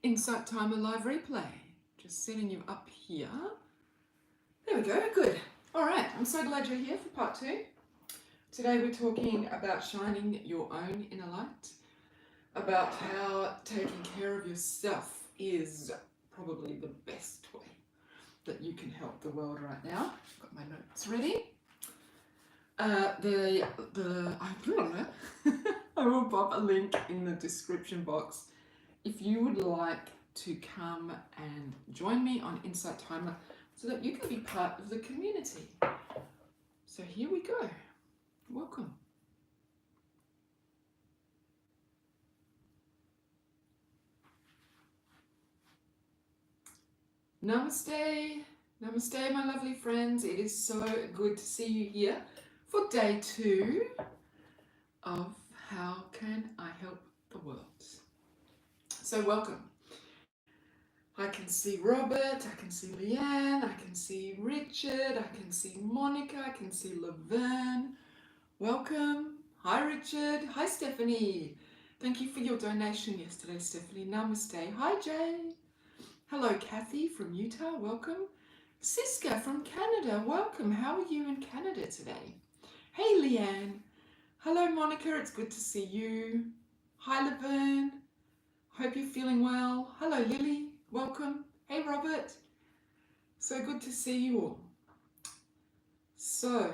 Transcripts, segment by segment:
Insight Timer live replay. Just setting you up here. There we go, good. All right, I'm so glad you're here for part 2. Today we're talking about shining your own inner light, about how taking care of yourself is probably the best way that you can help the world right now. I've got my notes ready. I will pop a link in the description box if you would like to come and join me on Insight Timer so that you can be part of the community. So here we go. Welcome. Namaste. Namaste, my lovely friends. It is so good to see you here for day 2 of How Can I Help the World? So welcome. I can see Robert, I can see Leanne, I can see Richard, I can see Monica, I can see Laverne. Welcome. Hi Richard. Hi Stephanie. Thank you for your donation yesterday, Stephanie. Namaste. Hi Jay. Hello Kathy from Utah. Welcome. Siska from Canada. Welcome. How are you in Canada today? Hey Leanne. Hello Monica. It's good to see you. Hi Laverne. Hope you're feeling well. Hello Lily. Welcome. Hey Robert. So good to see you all. So,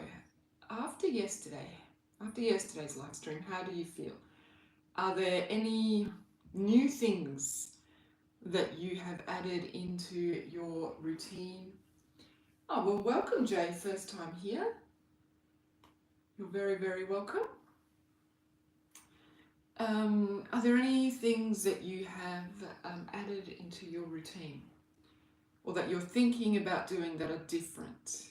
after yesterday's live stream, how do you feel? Are there any new things that you have added into your routine? Oh, well, welcome Jay, first time here. You're very, very welcome. Are there any things that you have added into your routine or that you're thinking about doing that are different?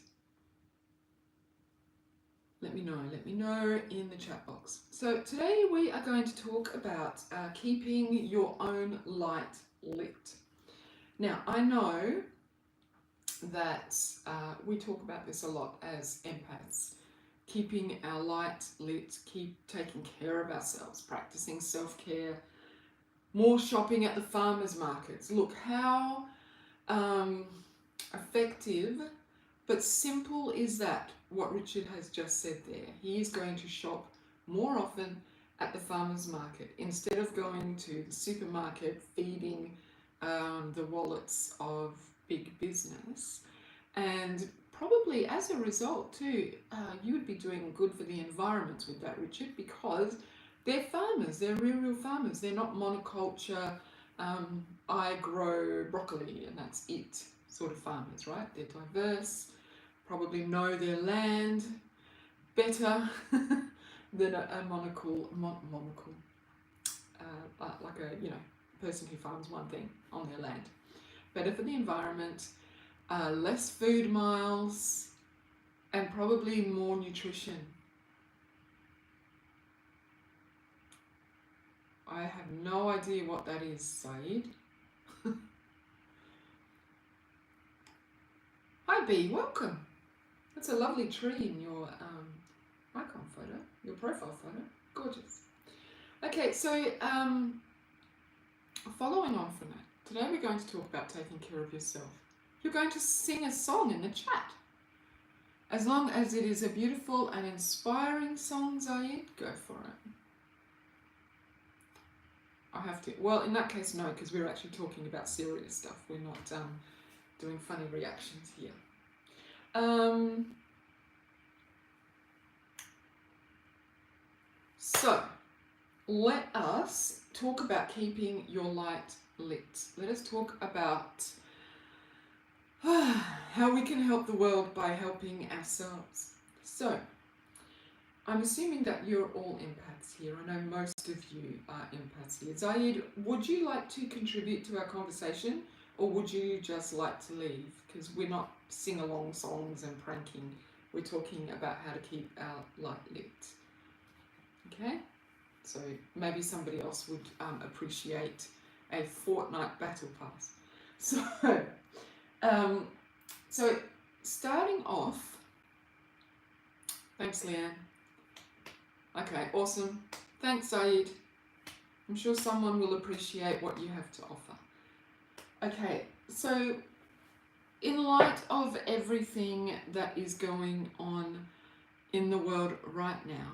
Let me know in the chat box. So today we are going to talk about keeping your own light lit. Now, I know that we talk about this a lot as empaths. Keeping our light lit, keep taking care of ourselves, practicing self-care, more shopping at the farmers markets. Look how effective but simple is that, what Richard has just said there. He is going to shop more often at the farmers market instead of going to the supermarket, feeding the wallets of big business. And probably as a result too, you would be doing good for the environment with that, Richard, because they're farmers, they're real farmers. They're not monoculture, I grow broccoli and that's it sort of farmers, right? They're diverse, probably know their land better than a monocle, like a person who farms one thing on their land. Better for the environment, less food miles, and probably more nutrition. I have no idea what that is, Saeed. Hi B, welcome. That's a lovely tree in your icon photo, your profile photo. Gorgeous. Okay, so following on from that, today we're going to talk about taking care of yourself. You're going to sing a song in the chat. As long as it is a beautiful and inspiring song, Zaid, go for it. I have to. Well, in that case, no, because we're actually talking about serious stuff. We're not doing funny reactions here. So, let us talk about keeping your light lit. Let us talk about how we can help the world by helping ourselves. So, I'm assuming that you're all empaths here. I know most of you are empaths here. Zaid, would you like to contribute to our conversation, or would you just like to leave? Because we're not sing-along songs and pranking. We're talking about how to keep our light lit. Okay? So maybe somebody else would appreciate a fortnight battle pass. So starting off, thanks Leanne. Okay, awesome. Thanks Saeed. I'm sure someone will appreciate what you have to offer. Okay, so in light of everything that is going on in the world right now,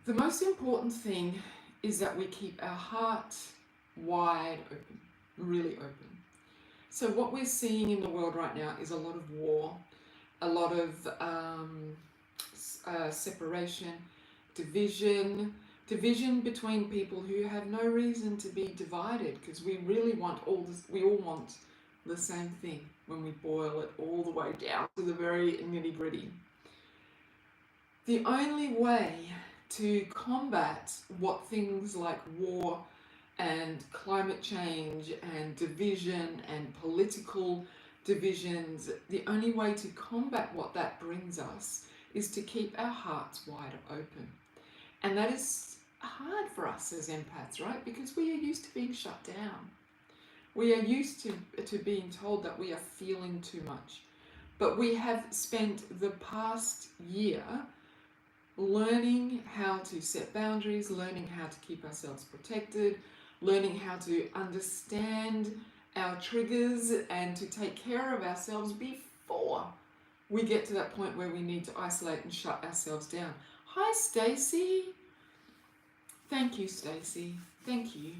the most important thing is that we keep our heart wide open, really open. So what we're seeing in the world right now is a lot of war, a lot of separation, division between people who have no reason to be divided, because we really want all this, we all want the same thing when we boil it all the way down to the very nitty gritty. The only way to combat what things like war and climate change and division and political divisions, the only way to combat what that brings us is to keep our hearts wide open. And that is hard for us as empaths, right? Because we are used to being shut down. We are used to being told that we are feeling too much. But we have spent the past year learning how to set boundaries, learning how to keep ourselves protected, learning how to understand our triggers and to take care of ourselves before we get to that point where we need to isolate and shut ourselves down. Hi, Stacey. Thank you, Stacey. Thank you.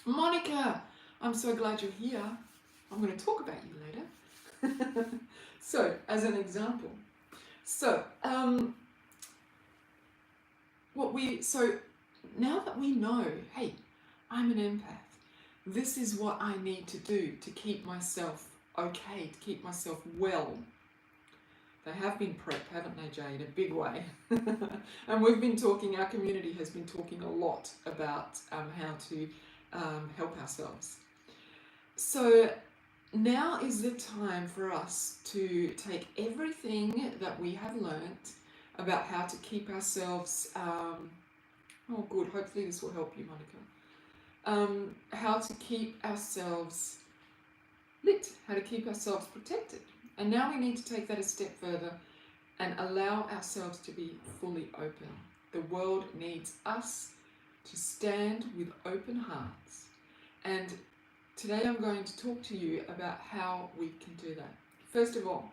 Monica, I'm so glad you're here. I'm going to talk about you later. So, as an example, now that we know, hey, I'm an empath, this is what I need to do to keep myself okay, to keep myself well. They have been prepped, haven't they, Jay, in a big way. And we've been talking, our community has been talking a lot about how to help ourselves. So now is the time for us to take everything that we have learnt about how to keep ourselves, oh good, hopefully this will help you, Monica, how to keep ourselves lit, how to keep ourselves protected. And now we need to take that a step further and allow ourselves to be fully open. The world needs us to stand with open hearts. And today I'm going to talk to you about how we can do that. First of all,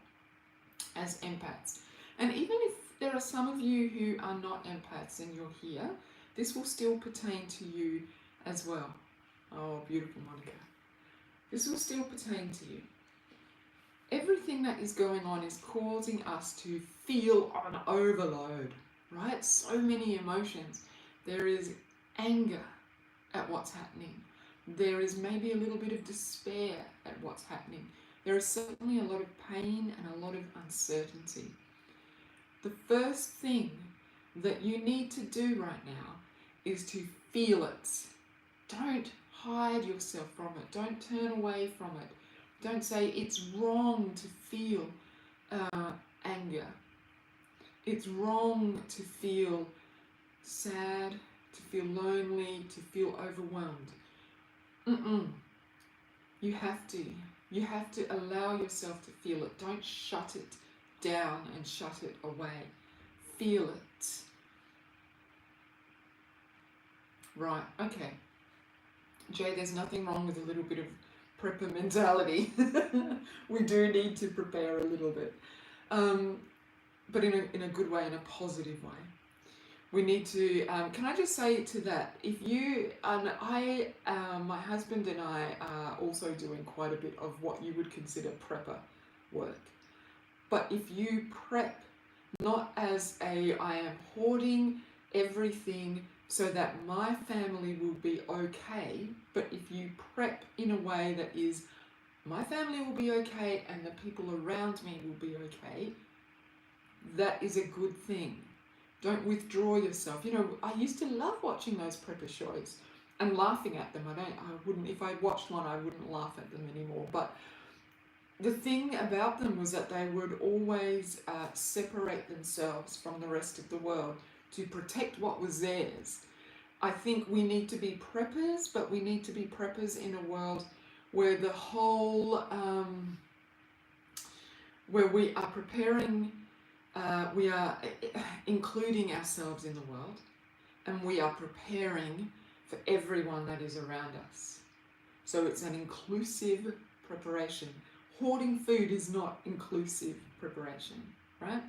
as empaths. And even if there are some of you who are not empaths and you're here, this will still pertain to you as well. Oh, beautiful, Monica. This will still pertain to you. Everything that is going on is causing us to feel on overload, right? So many emotions. There is anger at what's happening. There is maybe a little bit of despair at what's happening. There is certainly a lot of pain and a lot of uncertainty. The first thing that you need to do right now is to feel it. Don't hide yourself from it. Don't turn away from it. Don't say it's wrong to feel anger. It's wrong to feel sad, to feel lonely, to feel overwhelmed. You have to allow yourself to feel it. Don't shut it down and shut it away. Feel it. Right, okay. Jay, there's nothing wrong with a little bit of prepper mentality. We do need to prepare a little bit. But in a good way, in a positive way. We need to, can I just say to that, if you, and my husband and I are also doing quite a bit of what you would consider prepper work. But if you prep, not as I am hoarding everything so that my family will be okay, but if you prep in a way that is, my family will be okay and the people around me will be okay, that is a good thing. Don't withdraw yourself. You know, I used to love watching those prepper shows and laughing at them. If I watched one, I wouldn't laugh at them anymore. But the thing about them was that they would always separate themselves from the rest of the world to protect what was theirs. I think we need to be preppers, but we need to be preppers in a world where the whole, where we are preparing, we are including ourselves in the world, and we are preparing for everyone that is around us. So it's an inclusive preparation. Hoarding food is not inclusive preparation, right?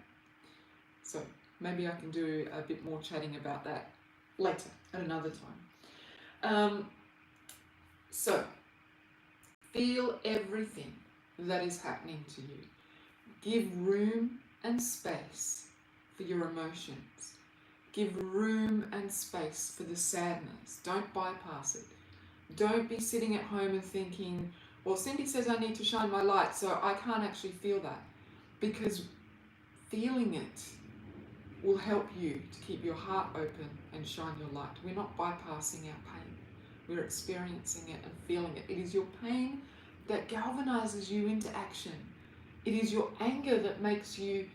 So maybe I can do a bit more chatting about that later, at another time. So feel everything that is happening to you. Give room and space for your emotions. Give room and space for the sadness. Don't bypass it. Don't be sitting at home and thinking, well, Cindy says I need to shine my light, so I can't actually feel that. Because feeling it will help you to keep your heart open and shine your light. We're not bypassing our pain. We're experiencing it and feeling it. It is your pain that galvanizes you into action. It is your anger that makes you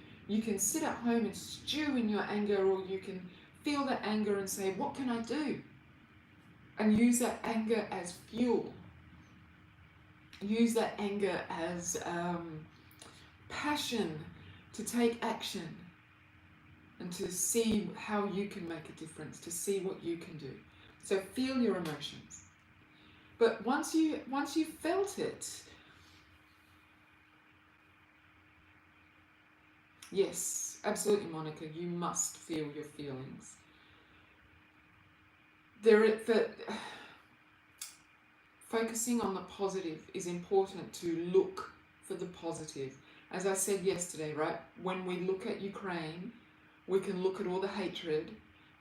can sit at home and stew in your anger, or you can feel that anger and say, what can I do? And use that anger as fuel. Use that anger as passion to take action and to see how you can make a difference, to see what you can do. So feel your emotions. But once you felt it, yes, absolutely, Monica, you must feel your feelings. Focusing on the positive is important, to look for the positive. As I said yesterday, right? When we look at Ukraine, we can look at all the hatred,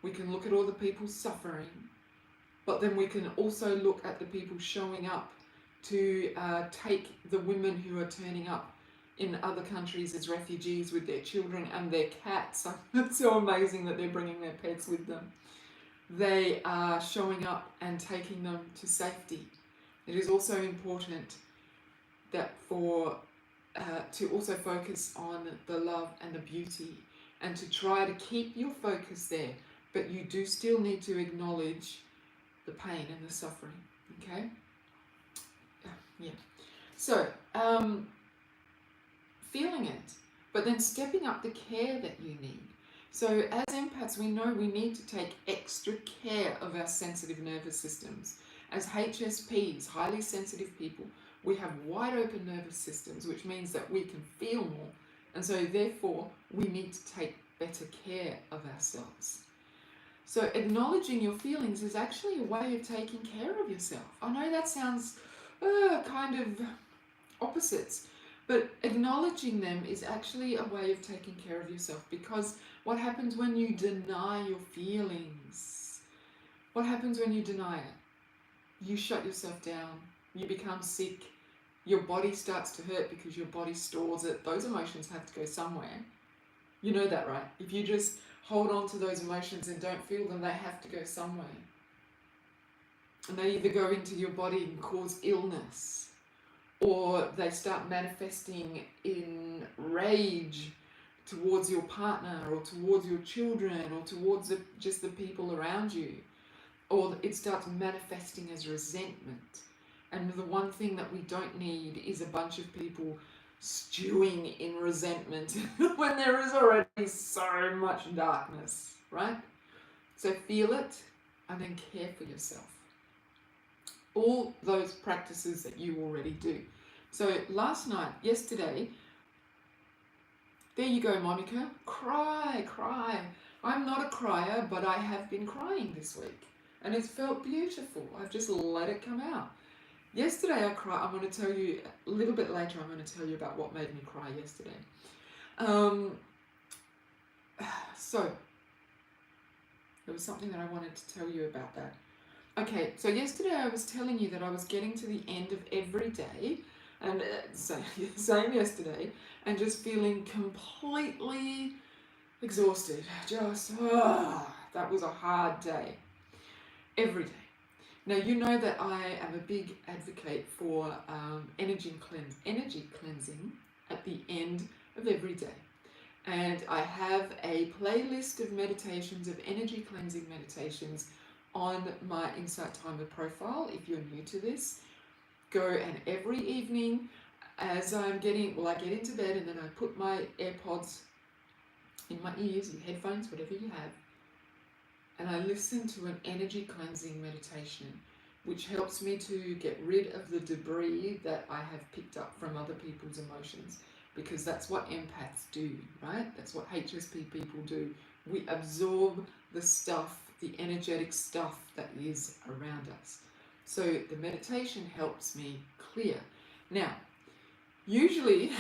we can look at all the people suffering, but then we can also look at the people showing up to take the women who are turning up in other countries as refugees with their children and their cats. It's so amazing that they're bringing their pets with them. They are showing up and taking them to safety. It is also important that to also focus on the love and the beauty, and to try to keep your focus there, but you do still need to acknowledge the pain and the suffering, okay? Yeah. So, feeling it, but then stepping up the care that you need. So as empaths, we know we need to take extra care of our sensitive nervous systems. As HSPs, highly sensitive people, we have wide open nervous systems, which means that we can feel more. And so therefore, we need to take better care of ourselves. So acknowledging your feelings is actually a way of taking care of yourself. I know that sounds kind of opposites, but acknowledging them is actually a way of taking care of yourself, because what happens when you deny your feelings? What happens when you deny it? You shut yourself down, you become sick, your body starts to hurt because your body stores it. Those emotions have to go somewhere. You know that, right? If you just hold on to those emotions and don't feel them, they have to go somewhere. And they either go into your body and cause illness, or they start manifesting in rage towards your partner, or towards your children, or towards just the people around you. Or it starts manifesting as resentment. And the one thing that we don't need is a bunch of people stewing in resentment when there is already so much darkness, right? So feel it and then care for yourself. All those practices that you already do. So yesterday, there you go, Monica, cry. I'm not a crier, but I have been crying this week. And it's felt beautiful. I've just let it come out. Yesterday I cried. I'm going to tell you a little bit later. I'm going to tell you about what made me cry yesterday. So there was something that I wanted to tell you about that. Okay, so yesterday I was telling you that I was getting to the end of every day, and same yesterday, and just feeling completely exhausted. That was a hard day. Every day. Now, you know that I am a big advocate for energy cleansing at the end of every day. And I have a playlist of meditations, of energy cleansing meditations on my Insight Timer profile. If you're new to this, go, and every evening as I get into bed, and then I put my AirPods in my ears, your headphones, whatever you have, and I listen to an energy cleansing meditation, which helps me to get rid of the debris that I have picked up from other people's emotions, because that's what empaths do, right? That's what HSP people do. We absorb the stuff, the energetic stuff that is around us. So the meditation helps me clear. Now, usually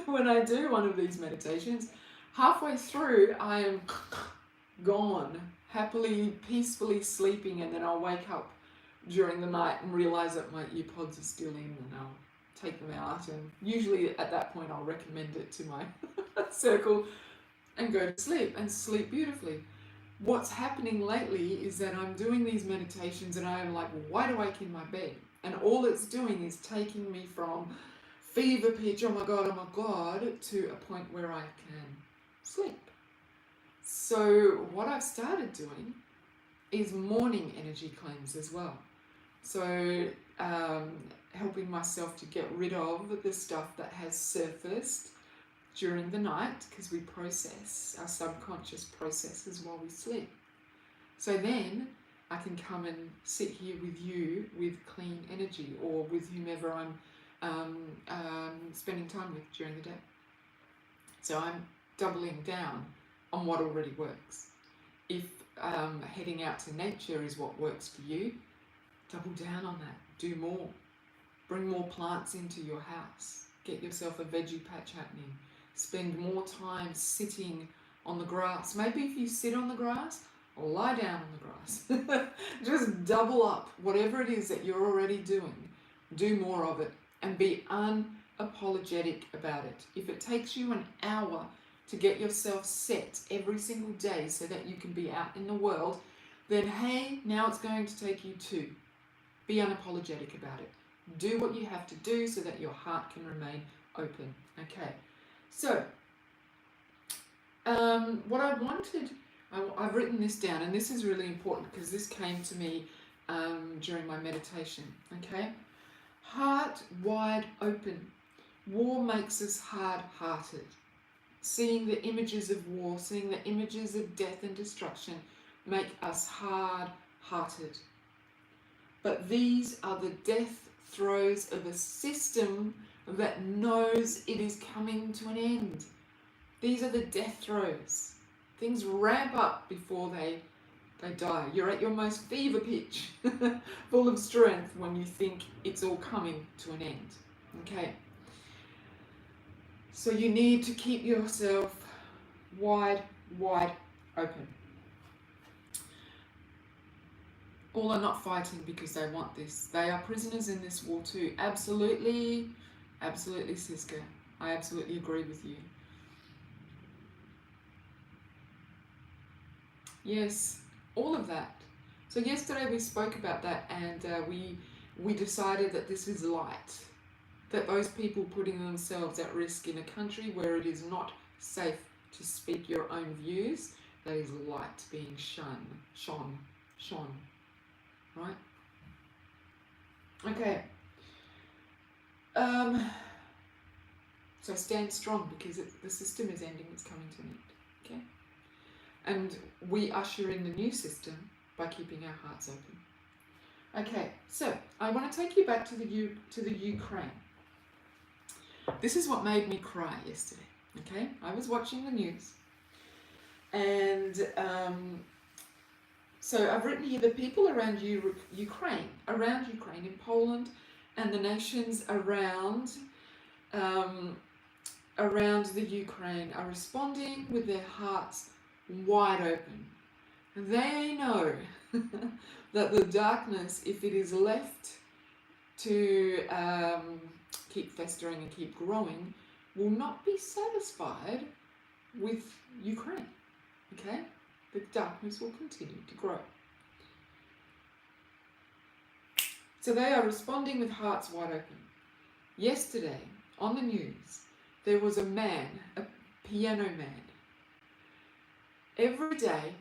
when I do one of these meditations, halfway through I am gone, happily, peacefully sleeping, and then I'll wake up during the night and realize that my earpods are still in, and I'll take them out, and usually at that point I'll recommend it to my circle and go to sleep and sleep beautifully. What's happening lately is that I'm doing these meditations and I am like wide awake in my bed, and all it's doing is taking me from fever pitch, oh my god, to a point where I can sleep. So what I've started doing is morning energy cleanse as well. So helping myself to get rid of the stuff that has surfaced during the night, because we process, our subconscious processes while we sleep. So then I can come and sit here with you with clean energy, or with whomever I'm spending time with during the day. So I'm doubling down on what already works. If heading out to nature is what works for you, double down on that. Do more. Bring more plants into your house. Get yourself a veggie patch happening. Spend more time sitting on the grass. Maybe if you sit on the grass, or lie down on the grass. Just double up whatever it is that you're already doing. Do more of it and be unapologetic about it. If it takes you an hour to get yourself set every single day so that you can be out in the world, then hey, now it's going to take you 2. Be unapologetic about it. Do what you have to do so that your heart can remain open. Okay, so what I wanted, I've written this down, and this is really important because this came to me during my meditation. Okay, heart wide open. War makes us hard-hearted. Seeing the images of war, seeing the images of death and destruction make us hard-hearted. But these are the death throes of a system that knows it is coming to an end. These are the death throes. Things ramp up before they die. You're at your most fever pitch, full of strength, when you think it's all coming to an end. Okay. So you need to keep yourself wide open. All are not fighting because they want this. They are prisoners in this war too. Absolutely, Siska. I absolutely agree with you. Yes, all of that. So yesterday we spoke about that, and we decided that this is light. That those people putting themselves at risk in a country where it is not safe to speak your own views, that is light being shone. Right? Okay. So stand strong, because the system is ending, it's coming to an end. Okay? And we usher in the new system by keeping our hearts open. Okay, so I want to take you back to the Ukraine. This is what made me cry yesterday. Okay, I was watching the news, and so I've written here the people around Ukraine, in Poland, and the nations around the Ukraine are responding with their hearts wide open. They know that the darkness, if it is left to keep festering and keep growing, will not be satisfied with Ukraine. Okay? The darkness will continue to grow. So they are responding with hearts wide open. Yesterday, on the news, there was a man, a piano man. Every day,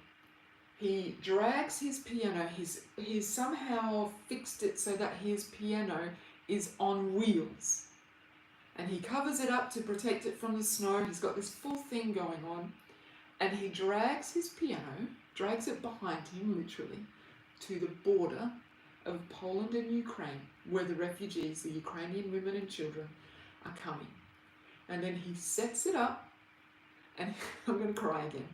he drags his piano, he's somehow fixed it so that his piano is on wheels. And he covers it up to protect it from the snow. He's got this full thing going on. And he drags his piano drags it behind him, literally, to the border of Poland and Ukraine, where the refugees, the Ukrainian women and children, are coming. And then he sets it up, and I'm going to cry again.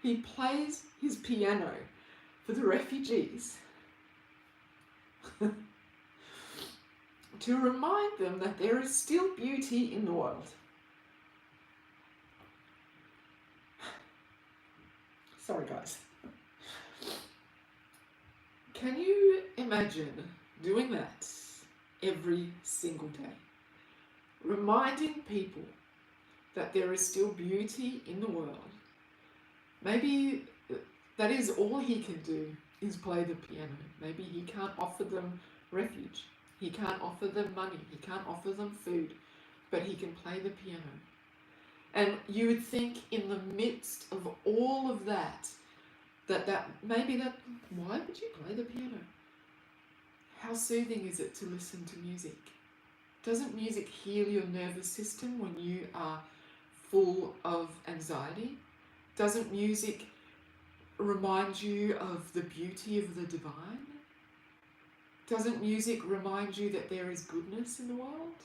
He plays his piano for the refugees to remind them that there is still beauty in the world. Sorry, guys. Can you imagine doing that every single day? Reminding people that there is still beauty in the world. Maybe that is all he can do, is play the piano. Maybe he can't offer them refuge. He can't offer them money. He can't offer them food. But he can play the piano. And you would think in the midst of all of that, why would you play the piano? How soothing is it to listen to music? Doesn't music heal your nervous system when you are full of anxiety? Doesn't music remind you of the beauty of the divine? Doesn't music remind you that there is goodness in the world?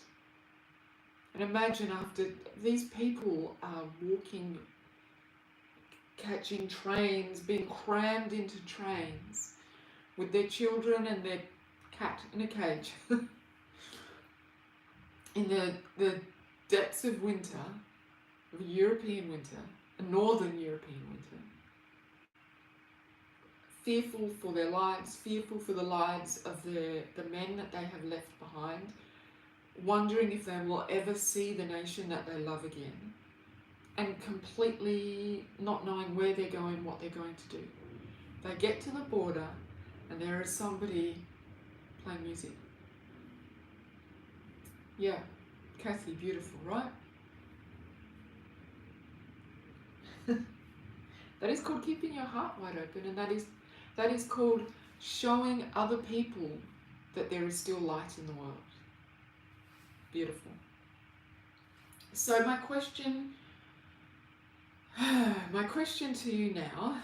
And imagine after these people are walking, catching trains, being crammed into trains with their children and their cat in a cage in the depths of winter, of European winter, a northern European winter, fearful for their lives, fearful for the lives of the men that they have left behind, wondering if they will ever see the nation that they love again, and completely not knowing where they're going, what they're going to do. They get to the border and there is somebody playing music. Yeah, Kathy, beautiful, right? That is called keeping your heart wide open, and that is called showing other people that there is still light in the world. Beautiful. So my question to you now,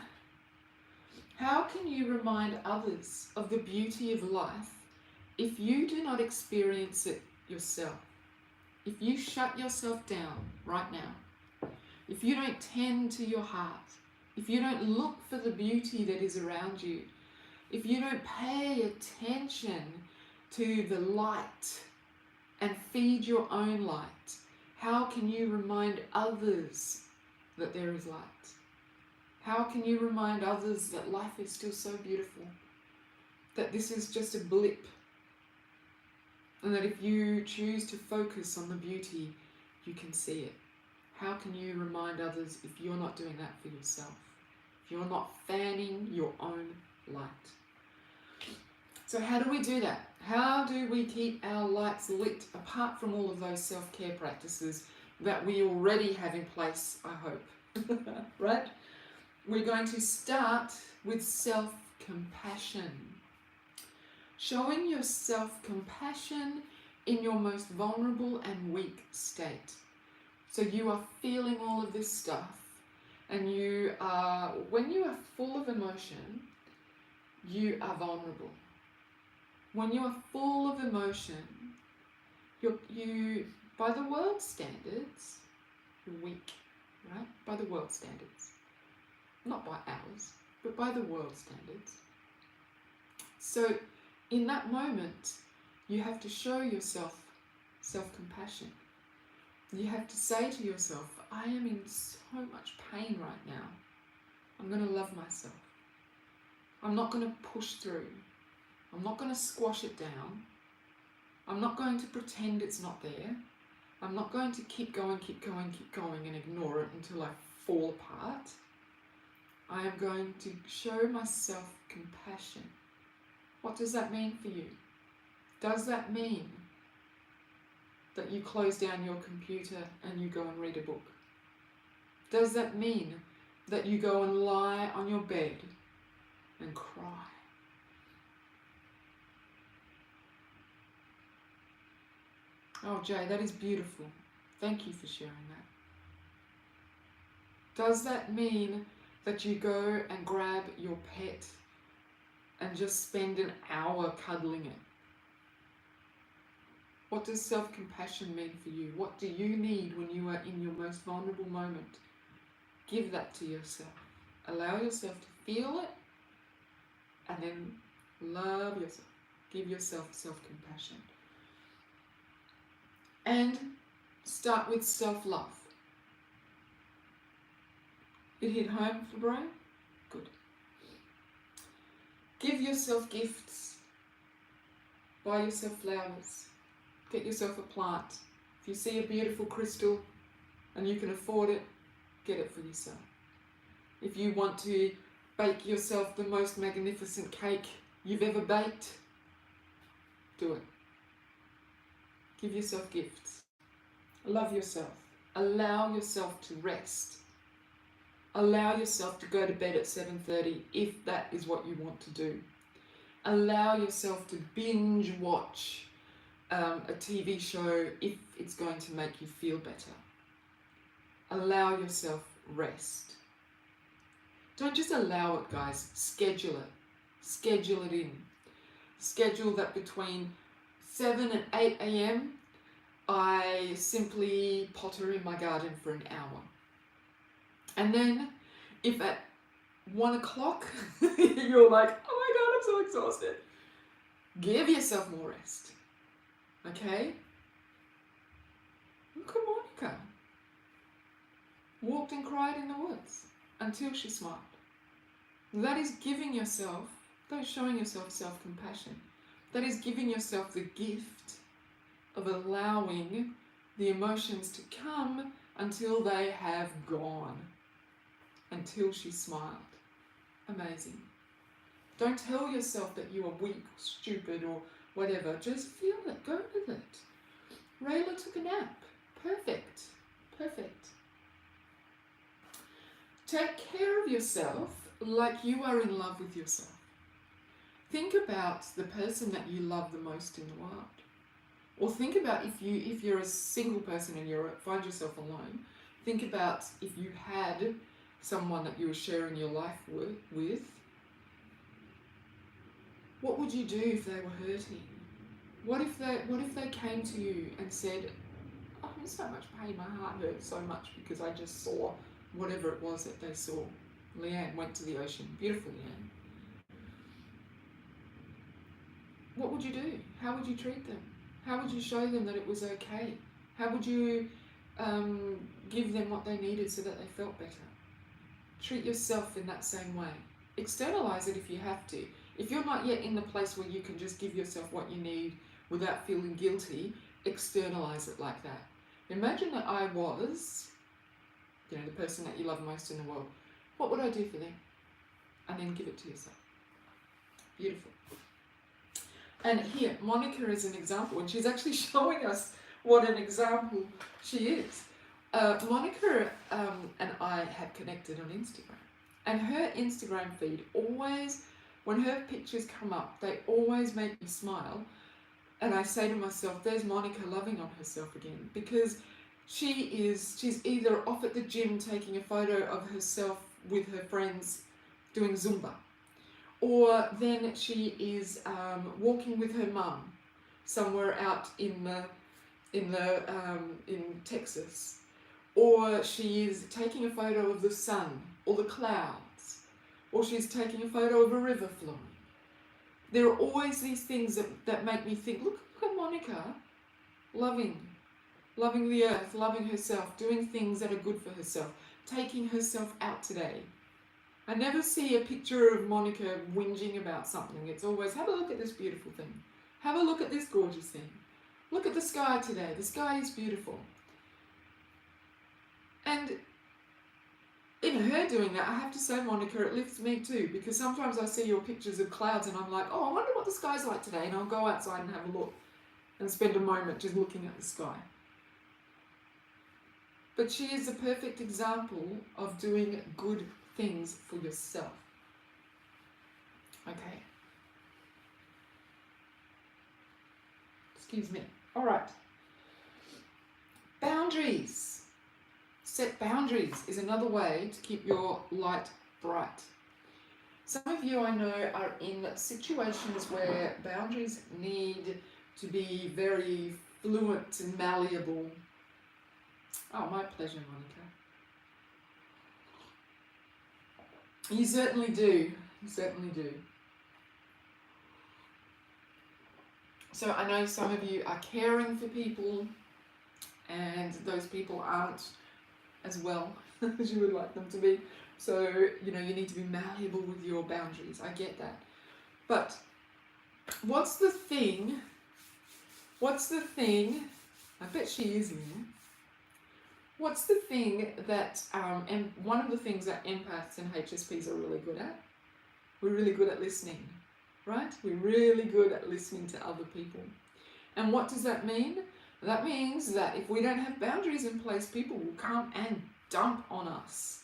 how can you remind others of the beauty of life if you do not experience it yourself? If you shut yourself down right now, if you don't tend to your heart, if you don't look for the beauty that is around you, if you don't pay attention to the light and feed your own light, how can you remind others that there is light? How can you remind others that life is still so beautiful? That this is just a blip? And that if you choose to focus on the beauty, you can see it. How can you remind others if you're not doing that for yourself? If you're not fanning your own light? So how do we do that? How do we keep our lights lit apart from all of those self-care practices that we already have in place, I hope? Right? We're going to start with self-compassion. Showing your self-compassion in your most vulnerable and weak state. So you are feeling all of this stuff, and when you are full of emotion, you are vulnerable. When you are full of emotion, you by the world's standards, you're weak, right? By the world's standards. Not by ours, but by the world's standards. So in that moment, you have to show yourself self-compassion. You have to say to yourself, I am in so much pain right now. I'm going to love myself. I'm not going to push through. I'm not going to squash it down. I'm not going to pretend it's not there. I'm not going to keep going and ignore it until I fall apart. I am going to show myself compassion. What does that mean for you? Does that mean that you close down your computer and you go and read a book? Does that mean that you go and lie on your bed and cry? Oh, Jay, that is beautiful. Thank you for sharing that. Does that mean that you go and grab your pet and just spend an hour cuddling it? What does self-compassion mean for you? What do you need when you are in your most vulnerable moment? Give that to yourself. Allow yourself to feel it and then love yourself. Give yourself self-compassion. And start with self-love. It hit home for Brian? Good. Give yourself gifts. Buy yourself flowers. Get yourself a plant. If you see a beautiful crystal and you can afford it, get it for yourself. If you want to bake yourself the most magnificent cake you've ever baked, do it. Give yourself gifts. Love yourself. Allow yourself to rest. Allow yourself to go to bed at 7:30 if that is what you want to do. Allow yourself to binge watch a TV show if it's going to make you feel better. Allow yourself rest. Don't just allow it, guys. Schedule it. Schedule it in. Schedule that between 7 and 8 a.m. I simply potter in my garden for an hour. And then if at 1 o'clock you're like, oh my God, I'm so exhausted, give yourself more rest. Okay? Look at Monica. Walked and cried in the woods until she smiled. That is giving yourself, that is showing yourself self-compassion. That is giving yourself the gift of allowing the emotions to come until they have gone. Until she smiled. Amazing. Don't tell yourself that you are weak or stupid or whatever. Just feel it. Go with it. Rayla took a nap. Perfect. Perfect. Take care of yourself like you are in love with yourself. Think about the person that you love the most in the world. Or think about if you're a single person and you find yourself alone, think about if you had someone that you were sharing your life with, what would you do if they were hurting? What if they came to you and said, oh, I'm in so much pain, my heart hurts so much because I just saw whatever it was that they saw. Leanne went to the ocean. Beautiful, Leanne. What would you do? How would you treat them? How would you show them that it was okay? How would you give them what they needed so that they felt better? Treat yourself in that same way. Externalize it if you have to. If you're not yet in the place where you can just give yourself what you need without feeling guilty, externalize it like that. Imagine that I was, the person that you love most in the world. What would I do for them? And then give it to yourself. Beautiful. And here, Monica is an example, and she's actually showing us what an example she is. Monica and I have connected on Instagram, and her Instagram feed always, when her pictures come up, they always make me smile, and I say to myself, there's Monica loving on herself again, because she's either off at the gym taking a photo of herself with her friends doing Zumba, or then she is walking with her mum somewhere out in Texas, or she is taking a photo of the sun or the clouds, or she's taking a photo of a river flowing. There are always these things that make me think, look at Monica, loving the earth, loving herself, doing things that are good for herself, taking herself out today. I never see a picture of Monica whinging about something. It's always, have a look at this beautiful thing. Have a look at this gorgeous thing. Look at the sky today. The sky is beautiful. And in her doing that, I have to say, Monica, it lifts me too, because sometimes I see your pictures of clouds and I'm like, oh, I wonder what the sky's like today, and I'll go outside and have a look and spend a moment just looking at the sky. But she is a perfect example of doing good things for yourself. Okay. Excuse me. All right. Boundaries. Set boundaries is another way to keep your light bright. Some of you I know are in situations where boundaries need to be very fluent and malleable. Oh, my pleasure, Monica. You certainly do. You certainly do. So I know some of you are caring for people, and those people aren't as well as you would like them to be. So, you need to be malleable with your boundaries. I get that. But what's the thing? I bet she is here. What's the thing that, and one of the things that empaths and HSPs are really good at? We're really good at listening, right? We're really good at listening to other people. And what does that mean? That means that if we don't have boundaries in place, people will come and dump on us.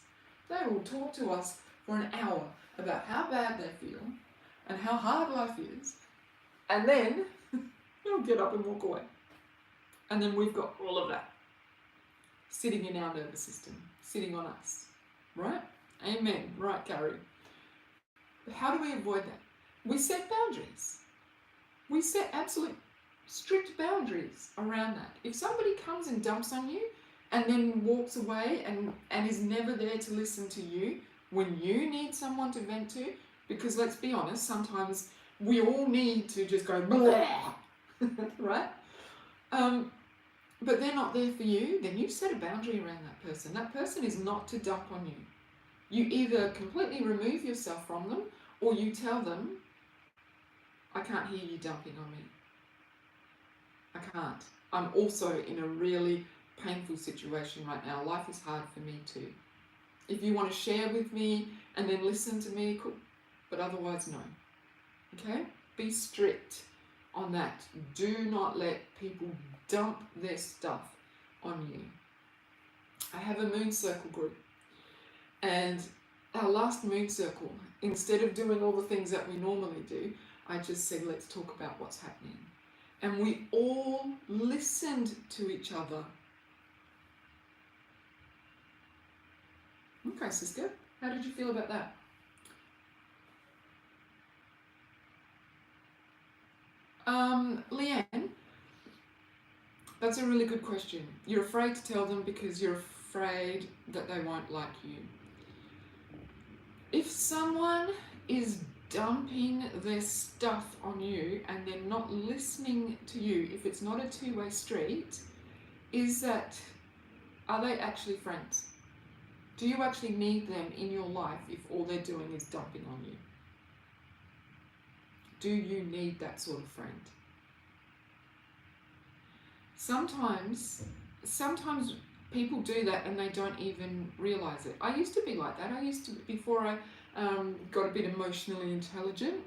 They will talk to us for an hour about how bad they feel and how hard life is. And then they'll get up and walk away. And then we've got all of that sitting in our nervous system, sitting on us, right? Amen. Right, Carrie. But how do we avoid that? We set boundaries. We set absolute strict boundaries around that. If somebody comes and dumps on you and then walks away and is never there to listen to you when you need someone to vent to, because let's be honest, sometimes we all need to just go blah, right? But they're not there for you, then you set a boundary around that person. That person is not to dump on you. You either completely remove yourself from them, or you tell them, I can't hear you dumping on me. I can't. I'm also in a really painful situation right now. Life is hard for me too. If you want to share with me and then listen to me, cool. But otherwise, no. Okay? Be strict on that. Do not let people dump their stuff on you. I have a moon circle group, and our last moon circle, instead of doing all the things that we normally do, I just said, let's talk about what's happening. And we all listened to each other. Okay, sister, how did you feel about that? Leanne, that's a really good question. You're afraid to tell them because you're afraid that they won't like you. If someone is dumping their stuff on you and they're not listening to you, if it's not a two-way street, are they actually friends? Do you actually need them in your life if all they're doing is dumping on you? Do you need that sort of friend? Sometimes people do that and they don't even realize it. I used to be like that. Before I got a bit emotionally intelligent.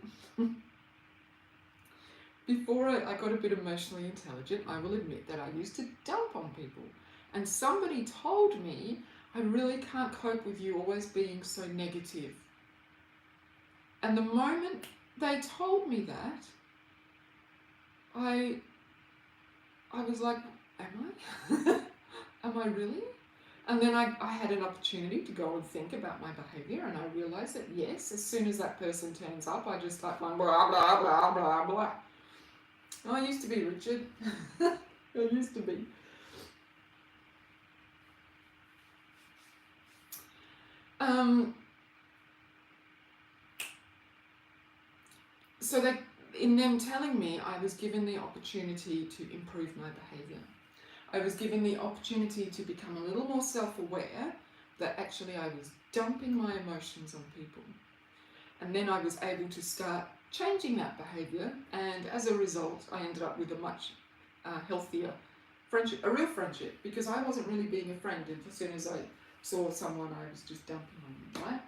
Before I got a bit emotionally intelligent, I will admit that I used to dump on people. And somebody told me, I really can't cope with you always being so negative. And the moment they told me that, I was like, am I? Am I really? And then I had an opportunity to go and think about my behaviour, and I realised that yes, as soon as that person turns up, I just start going blah, blah, blah, blah, blah. I used to be, Richard. I used to be. So that in them telling me, I was given the opportunity to improve my behaviour. I was given the opportunity to become a little more self-aware that actually I was dumping my emotions on people. And then I was able to start changing that behaviour, and as a result I ended up with a much healthier friendship, a real friendship, because I wasn't really being a friend, and as soon as I saw someone I was just dumping on them, right?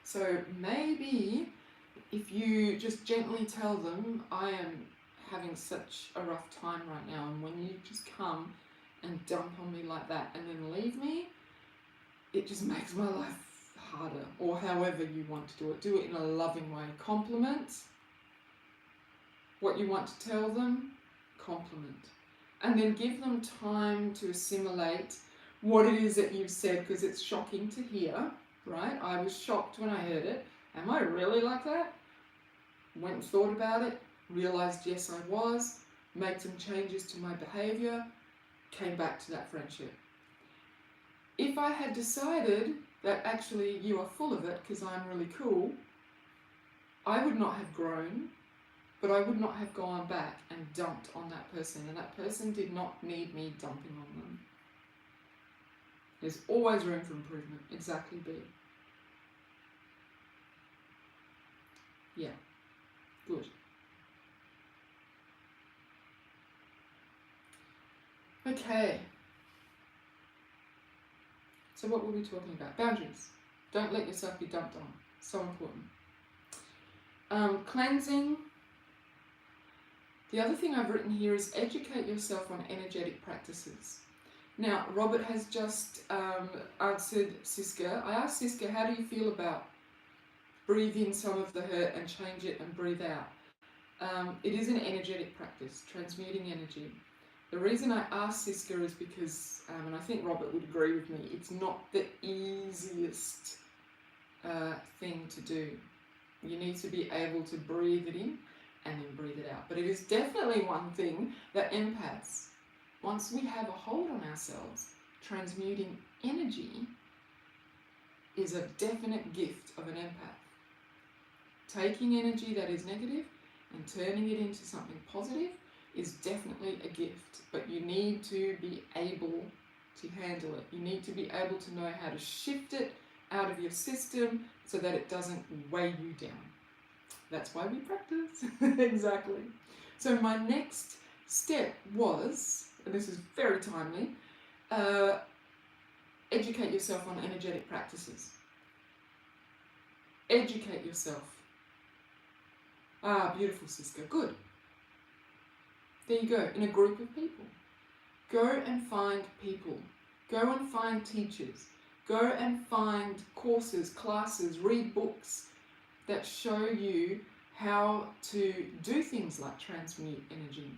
So maybe if you just gently tell them, I am having such a rough time right now, and when you just come and dump on me like that and then leave me, it just makes my life harder. Or however you want to do it. Do it in a loving way. Compliment what you want to tell them, compliment. And then give them time to assimilate what it is that you've said, because it's shocking to hear. right? I was shocked when I heard it. Am I really like that? Went and thought about it, realised yes I was, made some changes to my behaviour, came back to that friendship. If I had decided that actually you are full of it because I'm really cool, I would not have grown, but I would not have gone back and dumped on that person, and that person did not need me dumping on them. There's always room for improvement. Exactly, B. Yeah, good. Okay. So what were we talking about? Boundaries. Don't let yourself be dumped on. So important. Cleansing. The other thing I've written here is educate yourself on energetic practices. Now, Robert has just answered Siska. I asked Siska, how do you feel about breathe in some of the hurt and change it and breathe out? It is an energetic practice, transmuting energy. The reason I asked Siska is because, and I think Robert would agree with me, it's not the easiest thing to do. You need to be able to breathe it in and then breathe it out. But it is definitely one thing that empaths, once we have a hold on ourselves, transmuting energy is a definite gift of an empath. Taking energy that is negative and turning it into something positive is definitely a gift, but you need to be able to handle it. You need to be able to know how to shift it out of your system so that it doesn't weigh you down. That's why we practice. Exactly. So my next step was, and this is very timely, educate yourself on energetic practices. Educate yourself. Ah, beautiful, Siska. Good. There you go, in a group of people. Go and find people. Go and find teachers. Go and find courses, classes, read books that show you how to do things like transmute energy.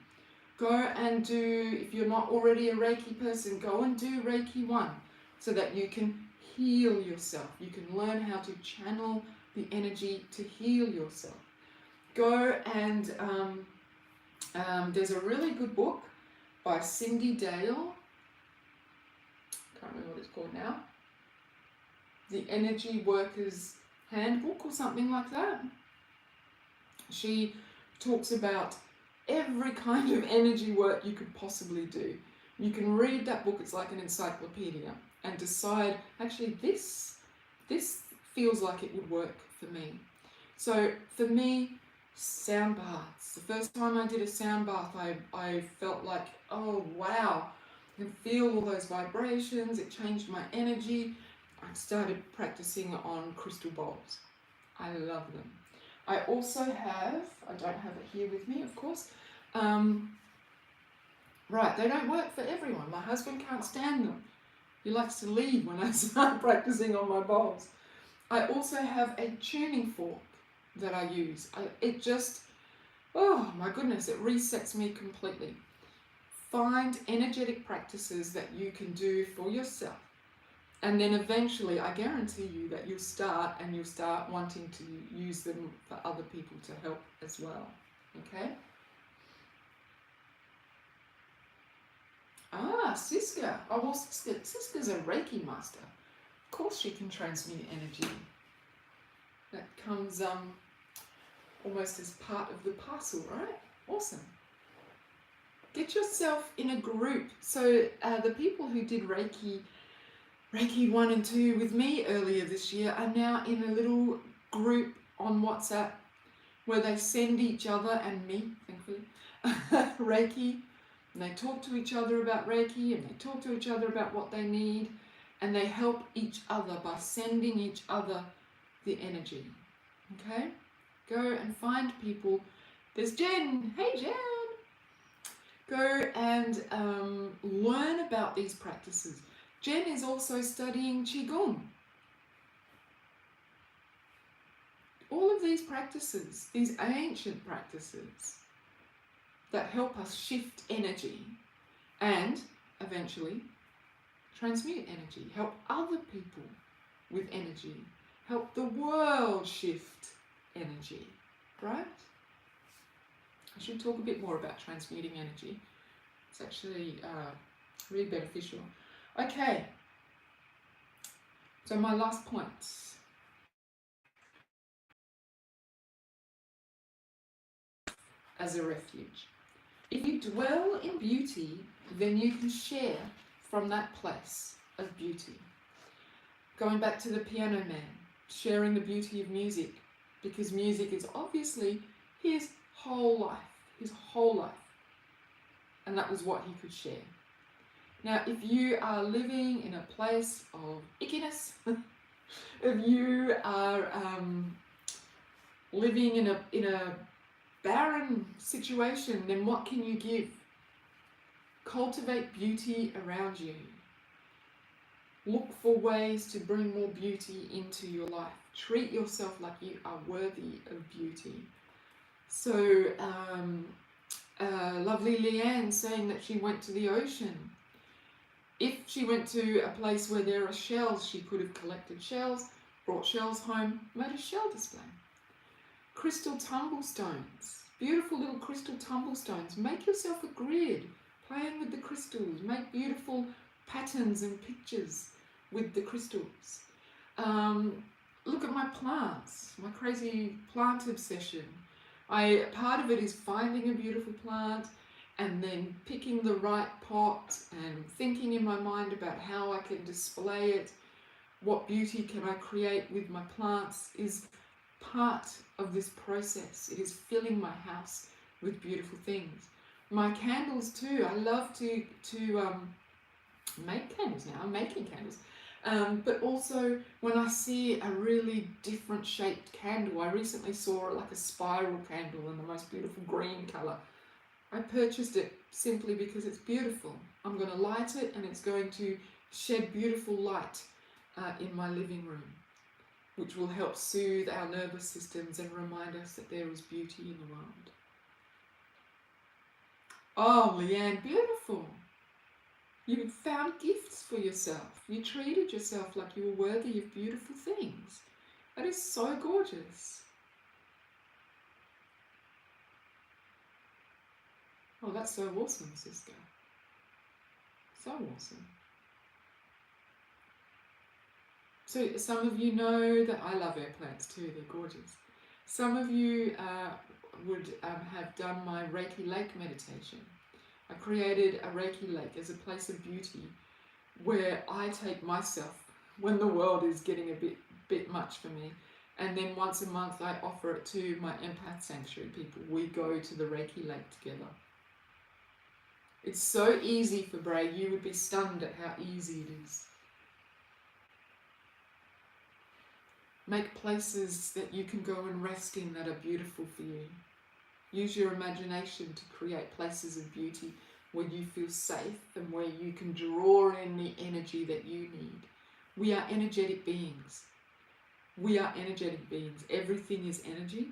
Go and do, if you're not already a Reiki person, go and do Reiki 1 so that you can heal yourself. You can learn how to channel the energy to heal yourself. Go and there's a really good book by Cindy Dale. Can't remember what it's called now. The Energy Workers Handbook or something like that. She talks about every kind of energy work you could possibly do. You can read that book, it's like an encyclopedia, and decide, actually this feels like it would work for me. So for me, sound baths. The first time I did a sound bath, I felt like, oh wow, I can feel all those vibrations, it changed my energy. I started practicing on crystal bowls. I love them. I also have, I don't have it here with me, of course, right, they don't work for everyone. My husband can't stand them. He likes to leave when I start practicing on my bowls. I also have a tuning fork that I use. It just, oh my goodness, it resets me completely. Find energetic practices that you can do for yourself. And then eventually, I guarantee you that you'll start wanting to use them for other people to help as well. Okay? Ah, Siska. Oh, well, Siska's a Reiki master. Of course she can transmute energy. That comes almost as part of the parcel, right? Awesome. Get yourself in a group. So the people who did Reiki 1 and 2 with me earlier this year are now in a little group on WhatsApp where they send each other and me, thankfully, Reiki, and they talk to each other about Reiki, and they talk to each other about what they need, and they help each other by sending each other the energy. Okay? Go and find people. There's Jen. Hey, Jen. Go and learn about these practices. Jen is also studying Qigong. All of these practices, these ancient practices that help us shift energy and eventually transmute energy, help other people with energy. Help the world shift energy, right? I should talk a bit more about transmuting energy. It's actually really beneficial. Okay, so my last points. As a refuge. If you dwell in beauty, then you can share from that place of beauty. Going back to the piano man, sharing the beauty of music, because music is obviously his whole life. And that was what he could share. Now, if you are living in a place of ickiness, if you are living in a barren situation, then what can you give? Cultivate beauty around you. Look for ways to bring more beauty into your life. Treat yourself like you are worthy of beauty. So, lovely Leanne saying that she went to the ocean. If she went to a place where there are shells, she could have collected shells, brought shells home, made a shell display. Crystal tumblestones, beautiful little crystal tumblestones. Make yourself a grid, playing with the crystals. Make beautiful patterns and pictures with the crystals. Look at my plants, my crazy plant obsession. Part of it is finding a beautiful plant and then picking the right pot and thinking in my mind about how I can display it. What beauty can I create with my plants is part of this process. It is filling my house with beautiful things. My candles too. I love to make candles now. I'm making candles. But also when I see a really different shaped candle, I recently saw like a spiral candle in the most beautiful green colour. I purchased it simply because it's beautiful. I'm going to light it and it's going to shed beautiful light in my living room, which will help soothe our nervous systems and remind us that there is beauty in the world. Oh, Leanne, beautiful. You found gifts for yourself. You treated yourself like you were worthy of beautiful things. That is so gorgeous. Oh, that's so awesome, sister. So awesome. So some of you know that I love air plants too. They're gorgeous. Some of you would have done my Reiki Lake meditation. I created a Reiki Lake as a place of beauty where I take myself when the world is getting a bit much for me, and then once a month I offer it to my empath sanctuary people. We go to the Reiki Lake together. It's so easy for Bray. You would be stunned at how easy it is. Make places that you can go and rest in that are beautiful for you. Use your imagination to create places of beauty where you feel safe and where you can draw in the energy that you need. We are energetic beings. We are energetic beings. Everything is energy.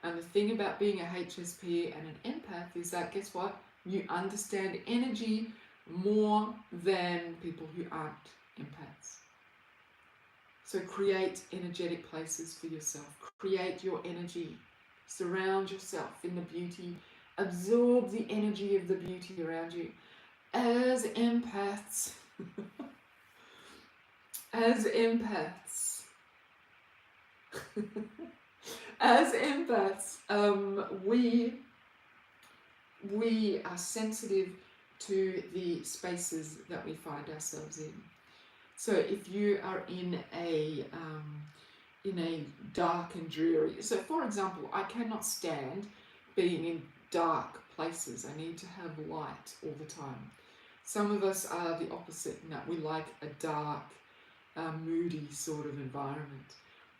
And the thing about being a HSP and an empath is that, guess what? You understand energy more than people who aren't empaths. So create energetic places for yourself. Create your energy. Surround yourself in the beauty. Absorb the energy of the beauty around you. As empaths, as empaths, as empaths, we are sensitive to the spaces that we find ourselves in. So if you are in a dark and dreary, so for example, I cannot stand being in dark places. I need to have light all the time. Some of us are the opposite in that we like a dark, moody sort of environment,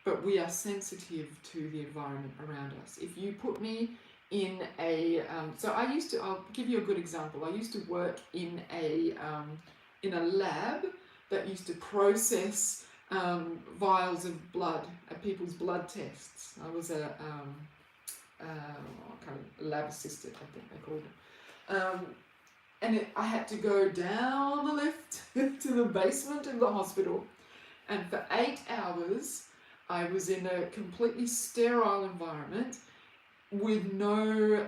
but we are sensitive to the environment around us. If you put me in a, I'll give you a good example. I used to work in a lab that used to process vials of blood, people's blood tests. I was a kind of lab assistant, I think they called it. And I had to go down the lift to the basement of the hospital And for 8 hours, I was in a completely sterile environment with no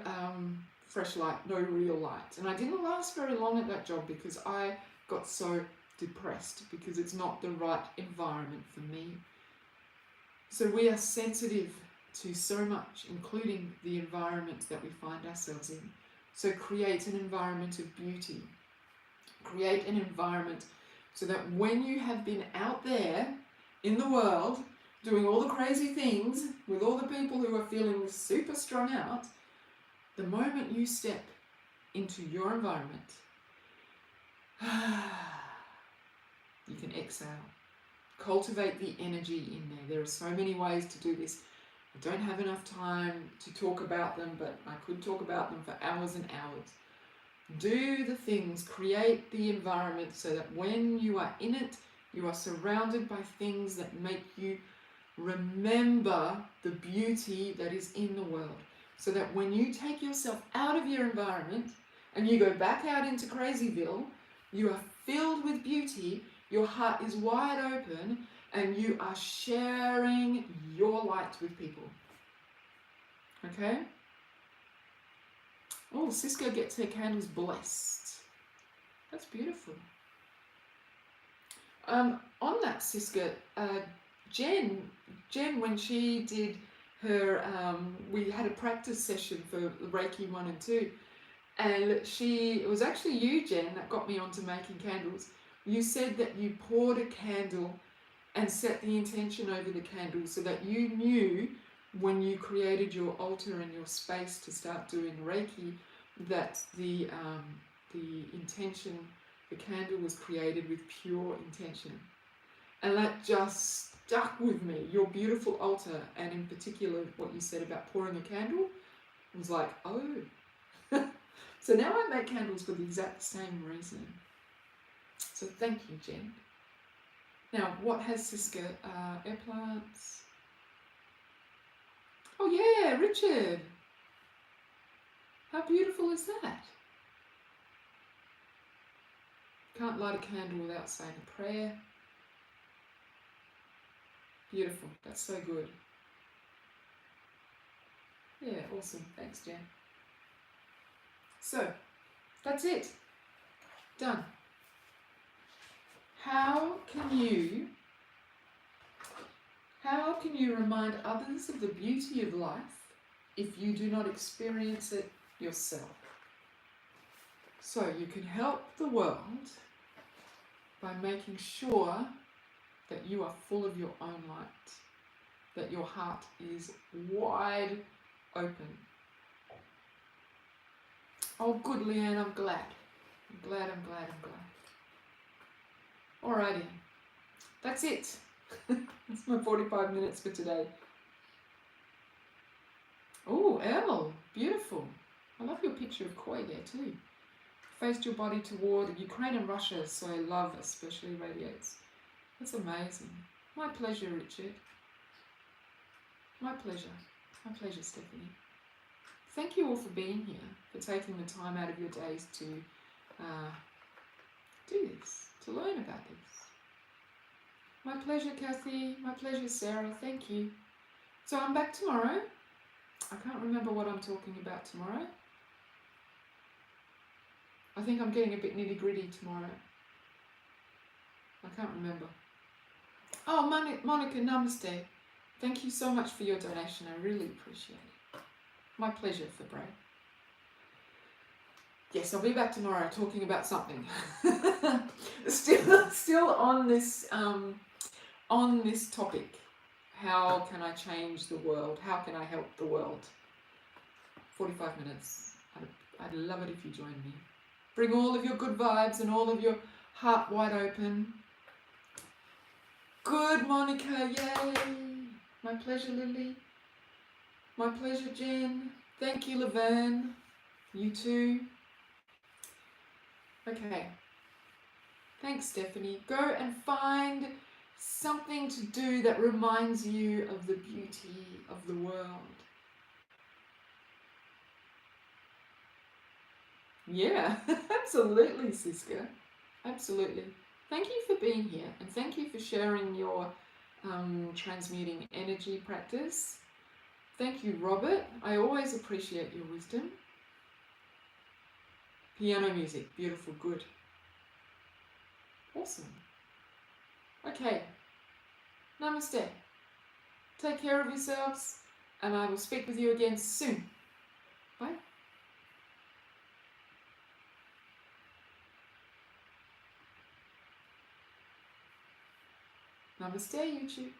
fresh light, no real light. And I didn't last very long at that job because I got so depressed because it's not the right environment for me. So we are sensitive to so much, including the environment that we find ourselves in. So create an environment of beauty. Create an environment so that when you have been out there in the world doing all the crazy things with all the people who are feeling super strung out, the moment you step into your environment, you can exhale. Cultivate the energy in there. There are so many ways to do this. I don't have enough time to talk about them, but I could talk about them for hours and hours. Do the things, create the environment so that when you are in it, you are surrounded by things that make you remember the beauty that is in the world. So that when you take yourself out of your environment and you go back out into Crazyville, you are filled with beauty, your heart is wide open, and you are sharing your light with people. Okay? Oh, Cisco gets her candles blessed. That's beautiful. On that, Cisco, Jen, when she did her, we had a practice session for Reiki 1 and 2, and it was actually you, Jen, that got me onto making candles. You said that you poured a candle and set the intention over the candle so that you knew when you created your altar and your space to start doing Reiki that the intention, the candle was created with pure intention. And that just stuck with me. Your beautiful altar, and in particular what you said about pouring a candle, was like, oh. So now I make candles for the exact same reason. So thank you, Jen. Now, what has Cisco? Air plants. Oh yeah, Richard. How beautiful is that? Can't light a candle without saying a prayer. Beautiful. That's so good. Yeah, awesome. Thanks, Jen. So, that's it. Done. How can you remind others of the beauty of life if you do not experience it yourself? So you can help the world by making sure that you are full of your own light, that your heart is wide open. Oh, good, Leanne, I'm glad. I'm glad. Alrighty, that's it. That's my 45 minutes for today. Oh, Elle, beautiful. I love your picture of Koi there too. Faced your body toward Ukraine and Russia, so love especially radiates. That's amazing. My pleasure, Richard. My pleasure. My pleasure, Stephanie. Thank you all for being here, for taking the time out of your days to do this, to learn about this. My pleasure, Kathy. My pleasure, Sarah. Thank you. So I'm back tomorrow. I can't remember what I'm talking about tomorrow. I think I'm getting a bit nitty-gritty tomorrow. I can't remember. Oh, Monica, namaste. Thank you so much for your donation. I really appreciate it. My pleasure, Fabre. Yes, I'll be back tomorrow talking about something. still on this topic. How can I change the world? How can I help the world? 45 minutes. I'd love it if you join me. Bring all of your good vibes and all of your heart wide open. Good, Monica. Yay. My pleasure, Lily. My pleasure, Jen. Thank you, Laverne. You too. Okay. Thanks, Stephanie. Go and find something to do that reminds you of the beauty of the world. Yeah, absolutely, Siska. Absolutely. Thank you for being here, and thank you for sharing your transmuting energy practice. Thank you, Robert. I always appreciate your wisdom. Piano music, beautiful, good. Awesome. Okay, namaste. Take care of yourselves, and I will speak with you again soon. Bye. Namaste, YouTube.